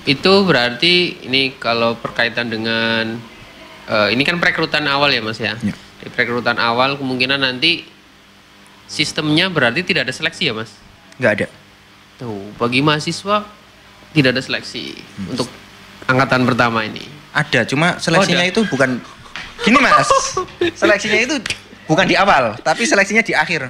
Itu berarti ini kalau berkaitan dengan ini kan perekrutan awal ya Mas ya. Ya. Di perekrutan awal kemungkinan nanti sistemnya berarti tidak ada seleksi ya Mas? Nggak ada. Tuh, bagi mahasiswa tidak ada seleksi untuk angkatan pertama ini. Ada, cuma seleksinya ada. itu bukan gini Mas. Seleksinya itu bukan di awal, tapi seleksinya di akhir.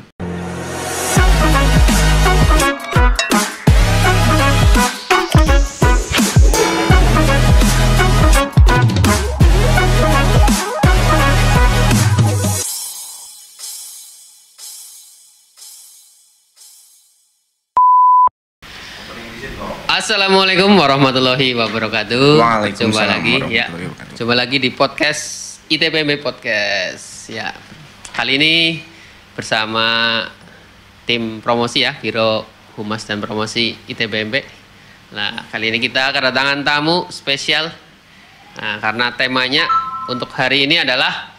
Assalamualaikum warahmatullahi wabarakatuh. Waalaikumsalam Coba lagi ya. warahmatullahi wabarakatuh. Coba lagi di podcast ITBMB Podcast. Ya. Kali ini bersama tim promosi ya, Biro Humas dan Promosi ITBMB. Nah, kali ini kita kedatangan tamu spesial. Nah, karena temanya untuk hari ini adalah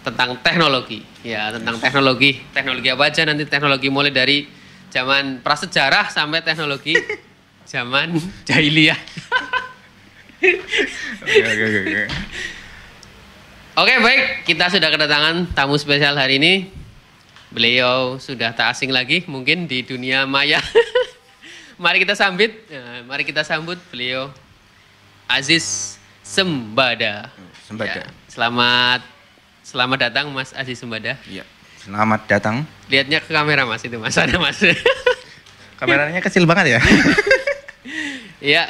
tentang teknologi. Ya, tentang teknologi. Teknologi apa aja nanti teknologi mulai dari zaman prasejarah sampai teknologi zaman jahiliyah. Oke. Oke, baik. Kita sudah kedatangan tamu spesial hari ini. Beliau sudah tak asing lagi mungkin di dunia maya. Mari kita sambut beliau Aziz Sembada. Sembada. Ya, selamat datang Mas Aziz Sembada. Iya. Selamat datang. Lihatnya ke kamera Mas itu Mas. Ada Mas. Kameranya kecil banget ya. Iya,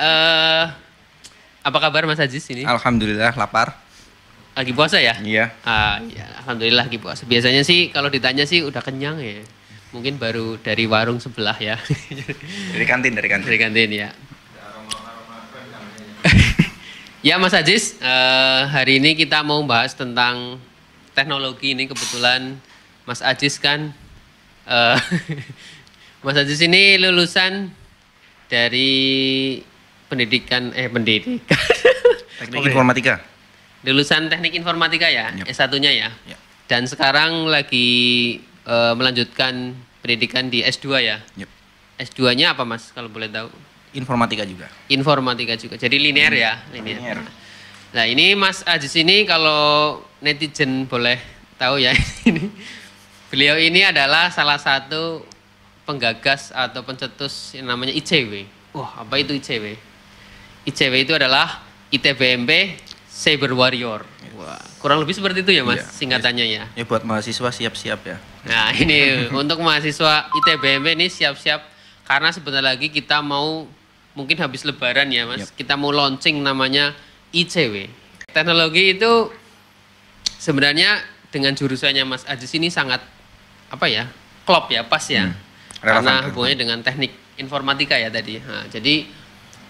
apa kabar Mas Aziz ini? Alhamdulillah lapar. Lagi puasa ya? Iya. Iya, alhamdulillah lagi puasa. Biasanya sih kalau ditanya sih udah kenyang ya. Mungkin baru dari warung sebelah ya. Dari kantin. Dari kantin ya. Ya Mas Aziz, hari ini kita mau bahas tentang teknologi ini. Kebetulan Mas Aziz kan, Mas Aziz ini lulusan dari pendidikan. Teknik informatika. Lulusan teknik informatika ya, Yep. S1-nya ya. Yep. Dan sekarang lagi melanjutkan pendidikan di S2 ya. Yep. S2-nya apa Mas kalau boleh tahu? Informatika juga. Informatika juga. Jadi linear ya, linear. Linear. Nah, ini Mas Aziz ini kalau netizen boleh tahu ya, ini beliau ini adalah salah satu penggagas atau pencetus yang namanya ICW. Wah, apa itu ICW? ICW itu adalah ITBMB Cyber Warrior. Wah, kurang lebih seperti itu ya Mas, Iya. singkatannya ya. Ya buat mahasiswa siap-siap ya. Nah, ini untuk mahasiswa ITBMB ini siap-siap karena sebentar lagi kita mau mungkin habis lebaran ya Mas, kita mau launching namanya ICW. Teknologi itu sebenarnya dengan jurusannya Mas Aziz ini sangat klop ya, pas ya. Karena hubungannya dengan teknik informatika ya tadi. Nah, jadi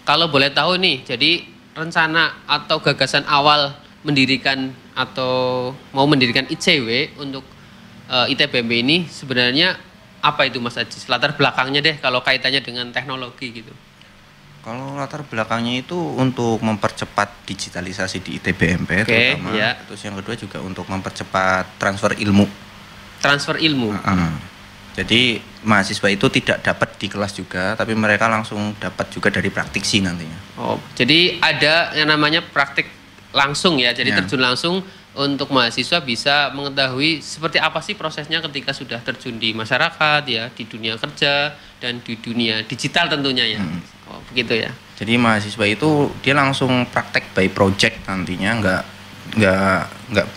kalau boleh tahu nih, jadi rencana atau gagasan awal mendirikan atau mau mendirikan ICW untuk ITBMB ini sebenarnya apa itu Mas Aziz? Latar belakangnya deh kalau kaitannya dengan teknologi gitu. Kalau latar belakangnya itu untuk mempercepat digitalisasi di ITBMB terutama. Ya. Terus yang kedua juga untuk mempercepat transfer ilmu. Transfer ilmu. Jadi mahasiswa itu tidak dapat di kelas juga, tapi mereka langsung dapat juga dari praktisi nantinya. Oh, jadi ada yang namanya praktik langsung ya. Jadi Ya. terjun langsung untuk mahasiswa bisa mengetahui seperti apa sih prosesnya ketika sudah terjun di masyarakat ya, di dunia kerja dan di dunia digital tentunya ya. Oh, begitu ya. Jadi mahasiswa itu dia langsung praktek by project nantinya, nggak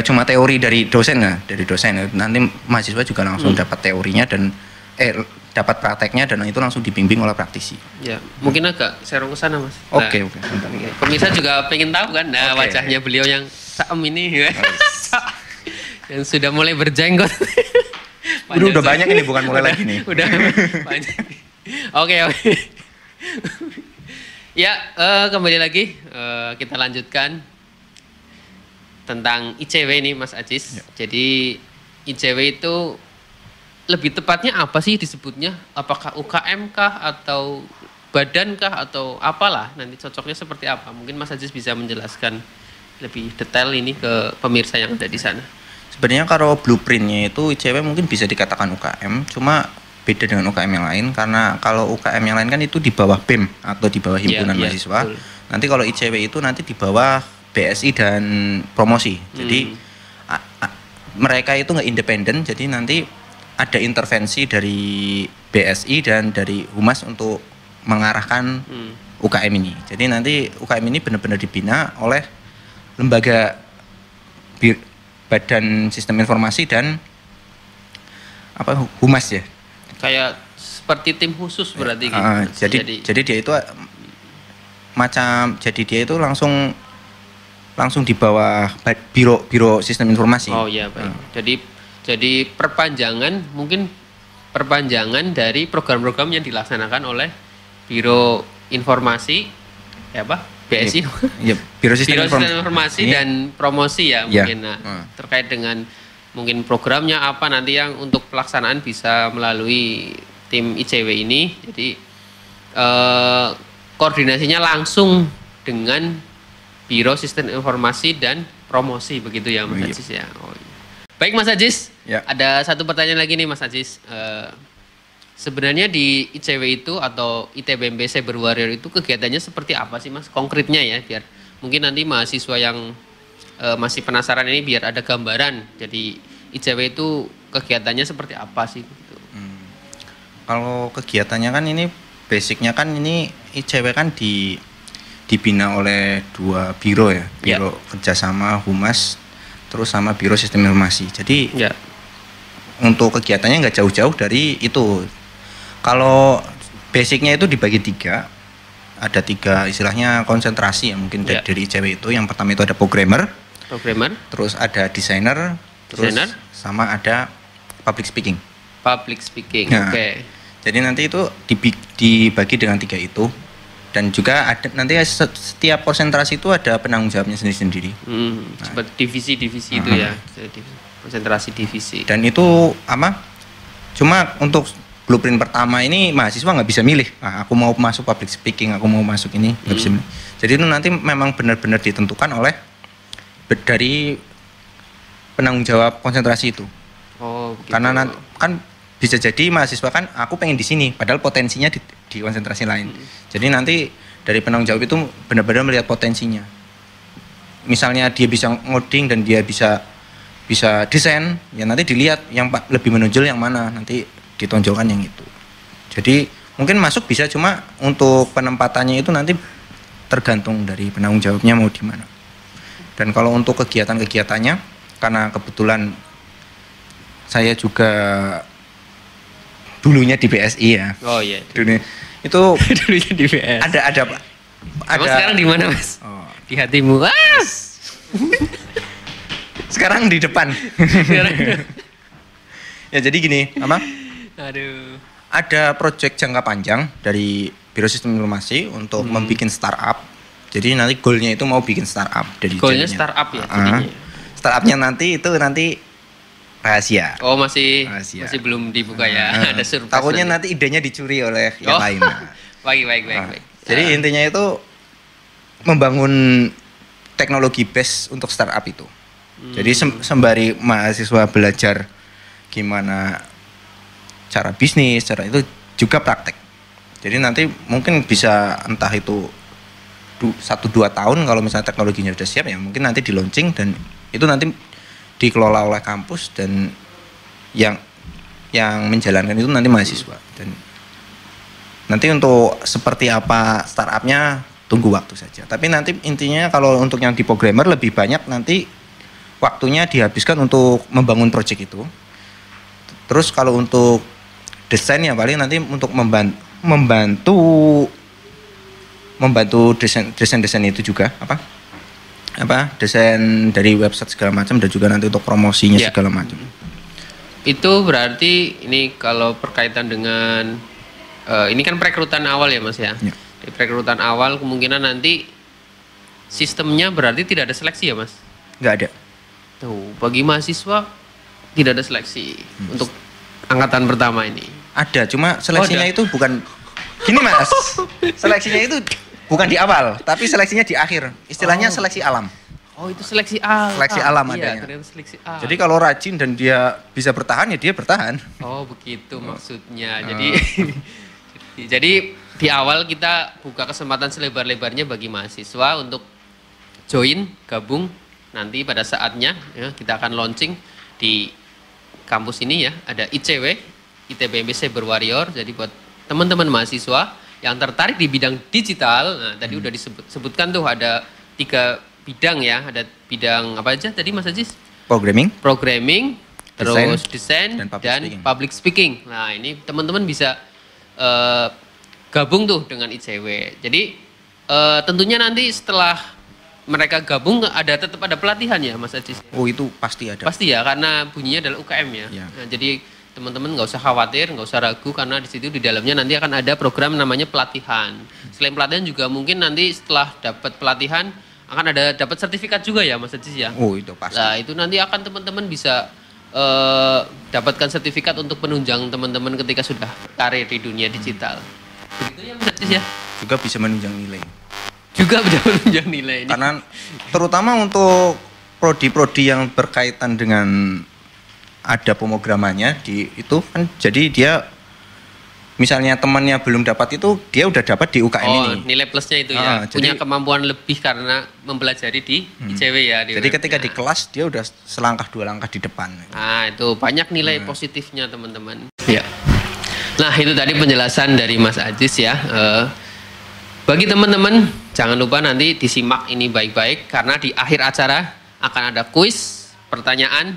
cuma teori dari dosen ya, nanti mahasiswa juga langsung dapat teorinya dan dapat prakteknya dan itu langsung dibimbing oleh praktisi. Ya, mungkin agak serong ke sana Mas. Oke. Pemirsa juga pengen tahu kan, Oke. wajahnya beliau yang saem ini ya. Yang sudah mulai berjenggot. Udah banyak ini, bukan mulai lagi nih. Udah banyak. Oke. Ya, kembali lagi kita lanjutkan tentang ICW ini Mas Aziz. Ya. Jadi ICW itu lebih tepatnya apa sih disebutnya? Apakah UKM kah atau badan kah atau apalah? Nanti cocoknya seperti apa? Mungkin Mas Aziz bisa menjelaskan lebih detail ini ke pemirsa yang ada di sana. Sebenarnya kalau blueprintnya itu ICW mungkin bisa dikatakan UKM, cuma beda dengan UKM yang lain, karena kalau UKM yang lain kan itu di bawah BEM atau di bawah himpunan mahasiswa. Betul. Nanti kalau ICW itu nanti di bawah BSI dan promosi. Jadi mereka itu nggak independen, jadi nanti ada intervensi dari BSI dan dari Humas untuk mengarahkan UKM ini. Jadi nanti UKM ini benar-benar dibina oleh lembaga Badan Sistem Informasi dan Humas ya. Kayak seperti tim khusus berarti gitu. Jadi dia itu dia itu langsung di bawah biro sistem informasi. Oh iya, baik. Jadi perpanjangan dari program-program yang dilaksanakan oleh Biro Informasi BSI. Ya, Biro Sistem Informasi dan Promosi ya mungkin. Terkait dengan mungkin programnya apa nanti yang untuk pelaksanaan bisa melalui tim ICW ini. Jadi koordinasinya langsung dengan Biro Sistem Informasi dan Promosi begitu ya Mas Ajis ya. Oh, iya. Baik Mas Ajis, ada satu pertanyaan lagi nih Mas Ajis. Sebenarnya di ICW itu atau ITBMB Cyber Warrior itu kegiatannya seperti apa sih Mas? Konkretnya ya, biar mungkin nanti mahasiswa yang masih penasaran ini biar ada gambaran. Jadi ICW itu kegiatannya seperti apa sih? Gitu. Kalau kegiatannya kan ini basicnya kan ini ICW kan dibina oleh 2 biro ya, Biro Kerjasama Humas, terus sama Biro Sistem Informasi. Jadi untuk kegiatannya nggak jauh-jauh dari itu. Kalau basicnya itu dibagi 3, ada 3 istilahnya konsentrasi ya mungkin dari ICW itu. Yang pertama itu ada programmer, terus ada desainer, terus sama ada public speaking. Oke. Jadi nanti itu dibagi dengan 3 itu. Dan juga ada nanti setiap konsentrasi itu ada penanggung jawabnya sendiri-sendiri. Seperti divisi-divisi itu ya, konsentrasi divisi. Dan itu cuma untuk blueprint pertama ini mahasiswa nggak bisa milih. Aku mau masuk public speaking, aku mau masuk ini nggak bisa milih. Jadi itu nanti memang benar-benar ditentukan oleh dari penanggung jawab konsentrasi itu. Oh, begitu. Karena nanti kan bisa jadi mahasiswa kan aku pengen di sini, padahal potensinya di konsentrasi lain. Jadi nanti dari penanggung jawab itu benar-benar melihat potensinya. Misalnya dia bisa ngoding dan dia bisa desain, ya nanti dilihat yang lebih menonjol yang mana, nanti ditonjolkan yang itu. Jadi mungkin masuk bisa, cuma untuk penempatannya itu nanti tergantung dari penanggung jawabnya mau di mana. Dan kalau untuk kegiatan-kegiatannya, karena kebetulan saya juga dulunya di BSI ya. Oh iya. Dulunya itu dulunya di BSI. Ada Mas sekarang di mana Mas? Oh. Di hatimu. Sekarang di depan. Ya jadi gini, Aduh. Ada proyek jangka panjang dari Biro Sistem Informasi untuk membuat startup. Jadi nanti goalnya itu mau bikin startup dari goalnya startup ya. Startupnya nanti rahasia. Oh masih belum dibuka ya. Ada surprise. Takutnya nanti idenya dicuri oleh yang lain. Baik. Jadi intinya itu membangun teknologi base untuk startup itu. Jadi sembari mahasiswa belajar gimana cara bisnis, cara itu juga praktek. Jadi nanti mungkin bisa entah itu 1-2 tahun kalau misalnya teknologinya sudah siap ya mungkin nanti di launching dan itu nanti dikelola oleh kampus dan yang menjalankan itu nanti mahasiswa. Dan nanti untuk seperti apa startupnya tunggu waktu saja. Tapi nanti intinya kalau untuk yang di programmer lebih banyak nanti waktunya dihabiskan untuk membangun project itu. Terus kalau untuk desain ya paling nanti untuk membantu desain itu juga desain dari website segala macam dan juga nanti untuk promosinya segala macam. Itu berarti ini kalau berkaitan dengan ini kan perekrutan awal ya Mas ya. Di perekrutan awal kemungkinan nanti sistemnya berarti tidak ada seleksi ya Mas? Nggak ada. Tuh, bagi mahasiswa tidak ada seleksi untuk angkatan pertama ini. Ada, cuma seleksinya itu bukan gini Mas. Seleksinya itu bukan di awal, tapi seleksinya di akhir. Istilahnya seleksi alam. Oh, itu seleksi alam. Seleksi alam Iya, adanya. ternyata seleksi alam. Jadi kalau rajin dan dia bisa bertahan ya dia bertahan. Oh, begitu maksudnya. Jadi di awal kita buka kesempatan selebar-lebarnya bagi mahasiswa untuk join, gabung. Nanti pada saatnya ya, kita akan launching di kampus ini ya. Ada ICW, ITBMP Cyber Warrior. Jadi buat teman-teman mahasiswa yang tertarik di bidang digital, nah tadi udah disebutkan tuh ada 3 bidang ya. Ada bidang apa aja tadi Mas Ajis? Programming, terus desain dan public speaking. Nah ini teman-teman bisa gabung tuh dengan ICW. Jadi tentunya nanti setelah mereka gabung tetap ada pelatihan ya Mas Ajis? Oh itu pasti ada. Pasti ya, karena bunyinya adalah UKM ya. Nah, jadi teman-teman nggak usah khawatir, nggak usah ragu, karena di situ di dalamnya nanti akan ada program namanya pelatihan. Selain pelatihan juga mungkin nanti setelah dapat pelatihan akan ada dapat sertifikat juga ya Mas Ajis ya. Oh itu pasti. Nah itu nanti akan teman-teman bisa dapatkan sertifikat untuk penunjang teman-teman ketika sudah karir di dunia digital. Begitu ya Mas Ajis ya. Juga bisa menunjang nilai. Juga bisa menunjang nilai ini. Karena terutama untuk prodi-prodi yang berkaitan dengan ada pemrogramannya itu kan jadi dia misalnya temannya belum dapat itu dia udah dapat di UKM ini. Nilai plusnya itu ya. Punya kemampuan lebih karena mempelajari di ICW ya. Jadi ketika di kelas dia udah selangkah 2 langkah di depan. Nah itu banyak nilai positifnya teman-teman. Ya. Nah itu tadi penjelasan dari Mas Ajis ya. Bagi teman-teman jangan lupa nanti disimak ini baik-baik karena di akhir acara akan ada kuis, pertanyaan,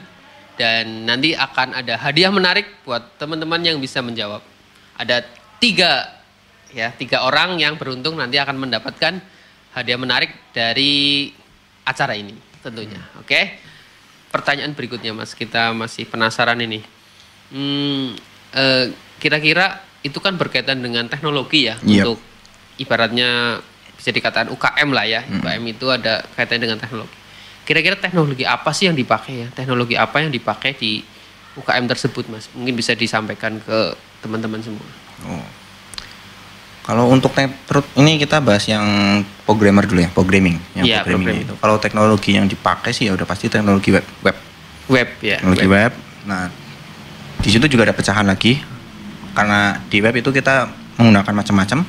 dan nanti akan ada hadiah menarik buat teman-teman yang bisa menjawab. Ada 3 orang yang beruntung nanti akan mendapatkan hadiah menarik dari acara ini tentunya. Oke. Pertanyaan berikutnya Mas, kita masih penasaran ini. Kira-kira itu kan berkaitan dengan teknologi ya. Untuk ibaratnya bisa dikatakan UKM lah ya. UKM itu ada kaitannya dengan teknologi. Kira-kira teknologi apa sih yang dipakai ya? Teknologi apa yang dipakai di UKM tersebut Mas? Mungkin bisa disampaikan ke teman-teman semua. Oh. Kalau untuk ini kita bahas yang programmer dulu ya, programming. Itu. Kalau teknologi yang dipakai sih ya udah pasti teknologi web. Web ya. Teknologi web. Nah, di situ juga ada pecahan lagi. Karena di web itu kita menggunakan macam-macam.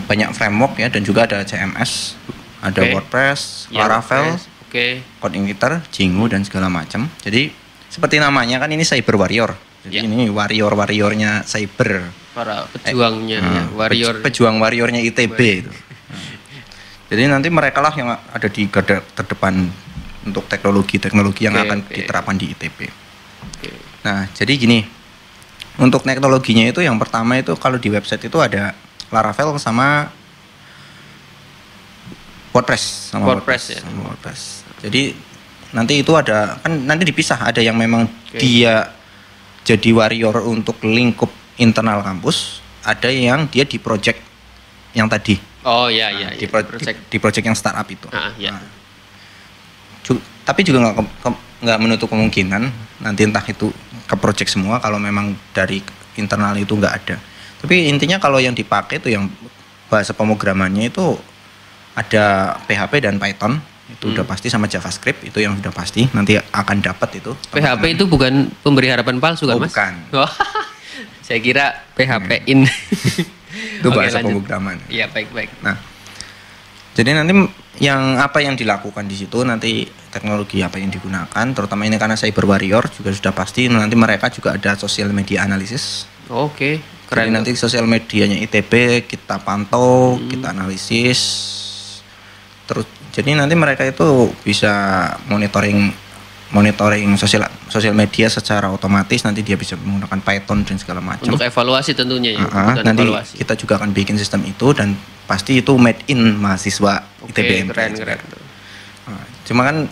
Banyak framework ya dan juga ada CMS, ada WordPress, Laravel, CodeIgniter, Django dan segala macam. Jadi seperti namanya kan ini Cyber Warrior. Jadi ini warriornya cyber. Para pejuangnya warrior. Pejuang warriornya ITB itu. Jadi nanti mereka lah yang ada di garda terdepan untuk teknologi yang akan diterapkan di ITB. Nah, jadi gini. Untuk teknologinya itu yang pertama itu kalau di website itu ada Laravel sama WordPress. Jadi nanti itu ada kan nanti dipisah, ada yang memang dia jadi warrior untuk lingkup internal kampus, ada yang dia di project yang tadi. Oh iya. Di project yang startup itu. Tapi juga nggak menutup kemungkinan nanti entah itu ke project semua kalau memang dari internal itu nggak ada. Tapi intinya kalau yang dipakai itu yang bahasa pemrogramannya itu ada PHP dan Python. Itu udah pasti sama JavaScript, itu yang sudah pasti nanti akan dapat itu. PHP itu bukan pemberi harapan palsu kan Mas? Bukan. Saya kira PHP-in. Itu bahasa pemrograman. Iya baik. Nah, jadi nanti apa yang dilakukan di situ nanti teknologi apa yang digunakan, terutama ini karena Cyber Warrior juga sudah pasti nanti mereka juga ada social media analysis. Oke. Keren. Jadi nanti sosial medianya ITB kita pantau, kita analisis. Terus jadi nanti mereka itu bisa monitoring sosial media secara otomatis, nanti dia bisa menggunakan Python dan segala macam. Untuk evaluasi tentunya ya. Nanti kita juga akan bikin sistem itu dan pasti itu made in mahasiswa ITB. Keren. Nah, cuma kan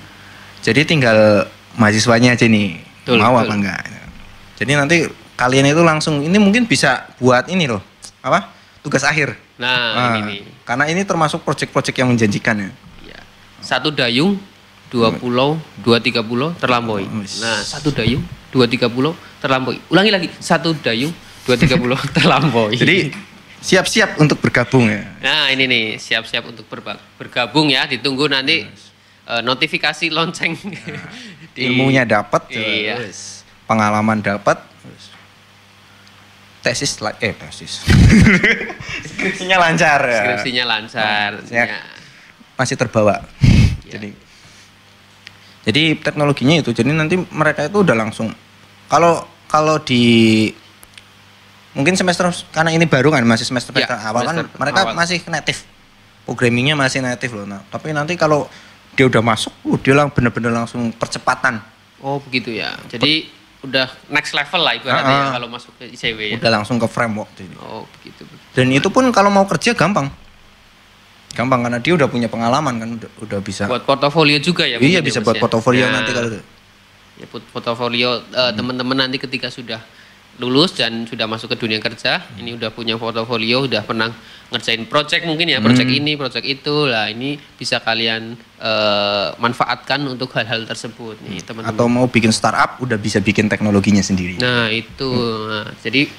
jadi tinggal mahasiswanya aja nih mau apa enggak. Jadi nanti kalian itu langsung ini mungkin bisa buat ini loh tugas akhir. Nah ini karena ini termasuk proyek-proyek yang menjanjikan ya. 1 dayung 2 pulau 2-3 pulau terlampaui. Nah 1 dayung 2-3 pulau terlampaui. Ulangi lagi 1 dayung 2-3 pulau terlampaui. Jadi siap-siap untuk bergabung ya. Nah ini nih siap-siap untuk bergabung ya. Ditunggu nanti notifikasi lonceng. Ilmunya dapat, Iya. pengalaman dapat, tesis. Skripsinya lancar ya. Skripsinya lancar. Ya. Ya. Masih terbawa. Ya. Jadi teknologinya itu, jadi nanti mereka itu udah langsung kalau di mungkin semester, karena ini baru kan masih semester Ya, awal kan, semester mereka awal. masih native, programmingnya masih native loh. Nah, tapi nanti kalau dia udah masuk, dia bener-bener langsung percepatan, Oh begitu ya. Jadi udah next level lah ibaratnya ya kalau masuk ke ICW ya. udah langsung ke framework. Jadi. Oh begitu. Dan itu pun kalau mau kerja gampang karena dia udah punya pengalaman kan, udah bisa. Buat portofolio juga ya. Iya mungkin bisa ya, Mas buat ya? portofolio Nah, nanti kalau ya, portofolio teman-teman nanti ketika sudah lulus dan sudah masuk ke dunia kerja, ini udah punya portofolio, udah pernah ngerjain project mungkin ya, project ini, project itu, lah ini bisa kalian manfaatkan untuk hal-hal tersebut nih teman-teman. atau mau bikin startup udah bisa bikin teknologinya sendiri. Nah itu, nah, jadi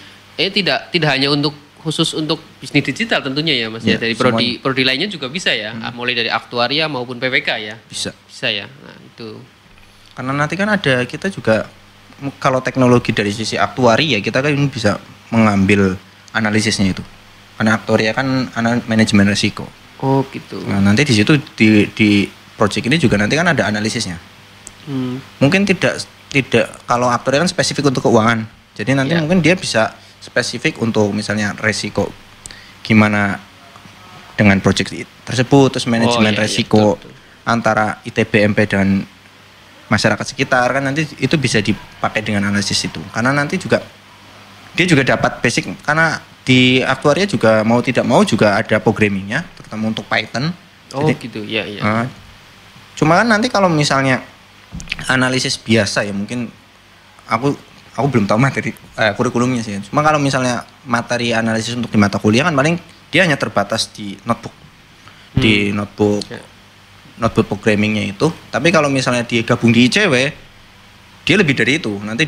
tidak hanya untuk khusus untuk bisnis digital tentunya ya Mas ya, Ya, dari prodi lainnya juga bisa ya, mulai dari aktuaria maupun PPK ya, Bisa. ya. Nah itu. Karena nanti kan ada kita juga kalau teknologi dari sisi aktuari ya kita kan bisa mengambil analisisnya itu. Karena aktuaria kan manajemen risiko. Oh gitu. Nah, nanti di situ di project ini juga nanti kan ada analisisnya. Mungkin tidak kalau aktuaria kan spesifik untuk keuangan. Jadi nanti Ya. mungkin dia bisa spesifik untuk misalnya risiko gimana dengan project tersebut, terus manajemen iya, risiko betul. antara ITBMP dan masyarakat sekitar kan nanti itu bisa dipakai dengan analisis itu. Karena nanti juga dia juga dapat basic karena di aktuaria juga mau tidak mau juga ada programmingnya terutama untuk Python. Oh Jadi, gitu ya ya. cuma kan nanti kalau misalnya analisis biasa ya mungkin aku belum tahu materi kurikulumnya sih. Cuma kalau misalnya materi analisis untuk di mata kuliah kan paling dia hanya terbatas di notebook. Di notebook Ya. notebook programmingnya itu. Tapi kalau misalnya dia gabung di ICW, dia lebih dari itu. Nanti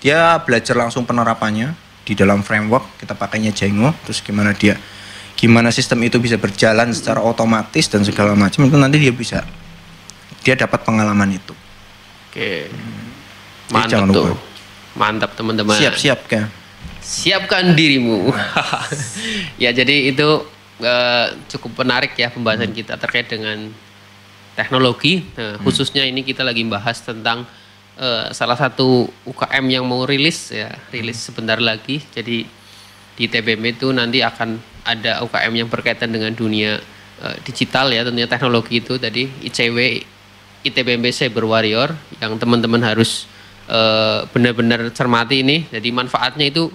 dia belajar langsung penerapannya di dalam framework. Kita pakainya Django. Terus gimana sistem itu bisa berjalan secara otomatis dan segala macam itu nanti dia dapat pengalaman itu. Oke. Jadi Mantap jangan tuh. lupa. Mantap teman-teman. Siap-siap kan. Siapkan dirimu. Ya jadi itu cukup menarik ya pembahasan kita terkait dengan teknologi. Nah, khususnya ini kita lagi bahas tentang salah satu UKM yang mau rilis sebentar lagi. Jadi di TBM itu nanti akan ada UKM yang berkaitan dengan dunia digital ya, tentunya teknologi itu tadi ICW ITBMP Cyber Warrior yang teman-teman harus benar-benar cermati ini. Jadi manfaatnya itu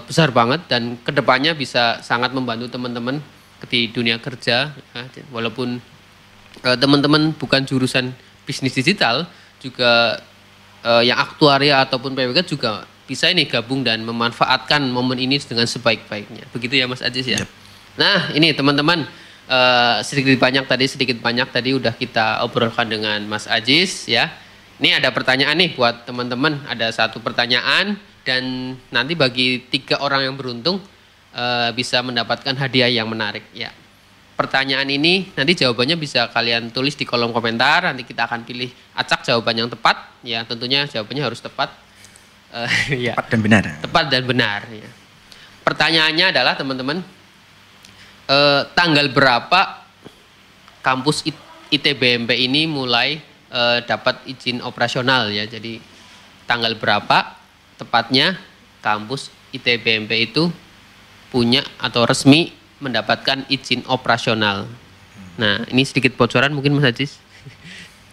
besar banget dan kedepannya bisa sangat membantu teman-teman di dunia kerja ya. Walaupun teman-teman bukan jurusan bisnis digital juga yang aktuaria ataupun PWK juga bisa ini gabung dan memanfaatkan momen ini dengan sebaik-baiknya. Begitu ya Mas Ajis ya. Yep. Nah ini teman-teman sedikit banyak tadi udah kita obrolkan dengan Mas Ajis ya. Ini ada pertanyaan nih buat teman-teman, ada satu pertanyaan dan nanti bagi 3 orang yang beruntung bisa mendapatkan hadiah yang menarik ya. Pertanyaan ini nanti jawabannya bisa kalian tulis di kolom komentar, nanti kita akan pilih acak jawaban yang tepat ya, tentunya jawabannya harus tepat. Ya. Tepat dan benar. Tepat dan benar ya. Pertanyaannya adalah teman-teman, tanggal berapa kampus ITBMP ini mulai dapat izin operasional ya. Jadi tanggal berapa tepatnya kampus ITBMP itu punya atau resmi mendapatkan izin operasional. Nah, ini sedikit bocoran mungkin Mas Ajis.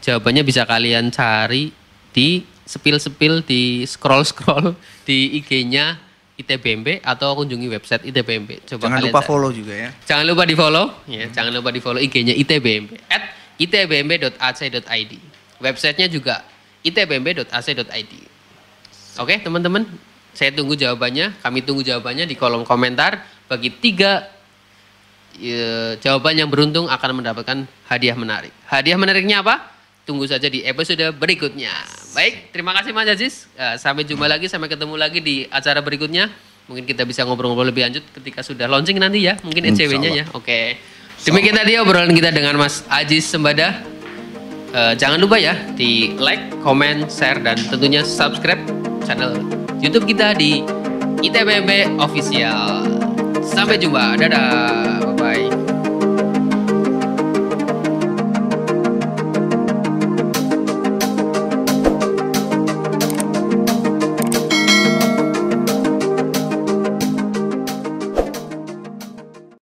Jawabannya bisa kalian cari di sepil-sepil, di scroll-scroll di IG-nya ITBMP atau kunjungi website ITBMP. Coba Jangan kalian lupa cari. follow juga ya. Jangan lupa di-follow ya, jangan lupa di-follow IG-nya ITBMP @itbmp.ac.id. Websitenya juga itbmp.ac.id. Oke, teman-teman, saya tunggu jawabannya, kami tunggu jawabannya di kolom komentar. Bagi 3 jawaban yang beruntung akan mendapatkan hadiah menarik. Hadiah menariknya apa? Tunggu saja di episode berikutnya. Baik, terima kasih Mas Aziz. Sampai jumpa lagi, sampai ketemu lagi di acara berikutnya. Mungkin kita bisa ngobrol-ngobrol lebih lanjut ketika sudah launching nanti ya, mungkin ECW-nya ya. Oke. Demikian tadi obrolan kita dengan Mas Aziz Sembada. Jangan lupa ya di like, comment, share, dan tentunya subscribe channel YouTube kita di ITBMB Official. Sampai jumpa, dadah.